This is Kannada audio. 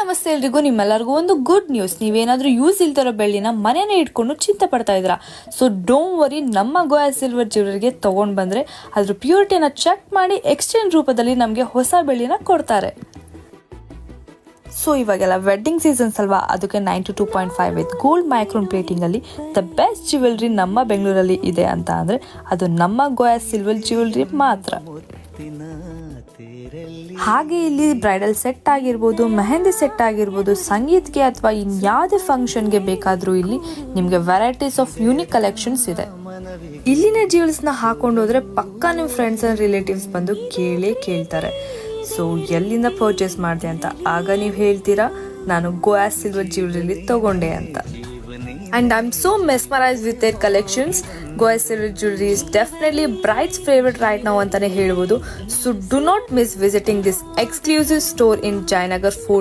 ನಮಸ್ತೆ ಎಲ್ರಿಗೂ, ನಿಮ್ಮೆಲ್ಲರಿಗೂ ಒಂದು ಗುಡ್ ನ್ಯೂಸ್. ನೀವೇನಾದ್ರೂ ಯೂಸ್ ಇಲ್ದಿರೋ ಬೆಳ್ಳಿನ ಮನೆಯೇ ಇಟ್ಕೊಂಡು ಚಿಂತೆ ಪಡ್ತಾ ಇದ್ದೀರಾ? ಸೊ ಡೋಂಟ್ ವರಿ, ನಮ್ಮ ಗೋಯಾ ಸಿಲ್ವರ್ ಜ್ಯುವೆಲರಿಗೆ ತಗೊಂಡ್ ಬಂದ್ರೆ ಅದ್ರ ಪ್ಯೂರಿಟಿನ ಚೆಕ್ ಮಾಡಿ ಎಕ್ಸ್ಚೇಂಜ್ ರೂಪದಲ್ಲಿ ನಮಗೆ ಹೊಸ ಬೆಳ್ಳಿನ ಕೊಡ್ತಾರೆ. ಸೊ ಇವಾಗೆಲ್ಲ ವೆಡ್ಡಿಂಗ್ ಸೀಸನ್ಸ್ ಅಲ್ವಾ, ಅದಕ್ಕೆ 92.5 ವಿತ್ ಗೋಲ್ಡ್ ಮೈಕ್ರೋನ್ ಪ್ಲೇಟಿಂಗ್ ಅಲ್ಲಿ ದ ಬೆಸ್ಟ್ ಜ್ಯುವೆಲ್ರಿ ನಮ್ಮ ಬೆಂಗಳೂರಲ್ಲಿ ಇದೆ ಅಂತ ಅಂದ್ರೆ ಅದು ನಮ್ಮ ಗೋಯಾ ಸಿಲ್ವರ್ ಜ್ಯುವೆಲ್ರಿ ಮಾತ್ರ. ಹಾಗೆ ಇಲ್ಲಿ ಬ್ರೈಡಲ್ ಸೆಟ್ ಆಗಿರ್ಬೋದು, ಮೆಹಂದಿ ಸೆಟ್ ಆಗಿರ್ಬೋದು, ಸಂಗೀತ್ಗೆ ಅಥವಾ ಇನ್ಯಾವುದೇ ಫಂಕ್ಷನ್ಗೆ ಬೇಕಾದರೂ ಇಲ್ಲಿ ನಿಮಗೆ ವೆರೈಟೀಸ್ ಆಫ್ ಯೂನಿಕ್ ಕಲೆಕ್ಷನ್ಸ್ ಇದೆ. ಇಲ್ಲಿನ ಜ್ಯುವೆಲ್ಸ್ನ ಹಾಕೊಂಡು ಹೋದ್ರೆ ಪಕ್ಕಾ ನಿಮ್ಮ ಫ್ರೆಂಡ್ಸ್ ಅಂಡ್ ರಿಲೇಟಿವ್ಸ್ ಬಂದು ಕೇಳ್ತಾರೆ, ಸೊ ಎಲ್ಲಿಂದ ಪರ್ಚೇಸ್ ಮಾಡಿದೆ ಅಂತ. ಆಗ ನೀವು ಹೇಳ್ತೀರಾ ನಾನು ಗೋಯಾ ಸಿಲ್ವರ್ ಜ್ಯುವೆಲರಿ ತಗೊಂಡೆ ಅಂತ. And I'm so mesmerized with their collections. Goya Silver Jewelry is definitely bride's favorite right now antane helbodu. So do not miss visiting this exclusive store in Jayanagar 4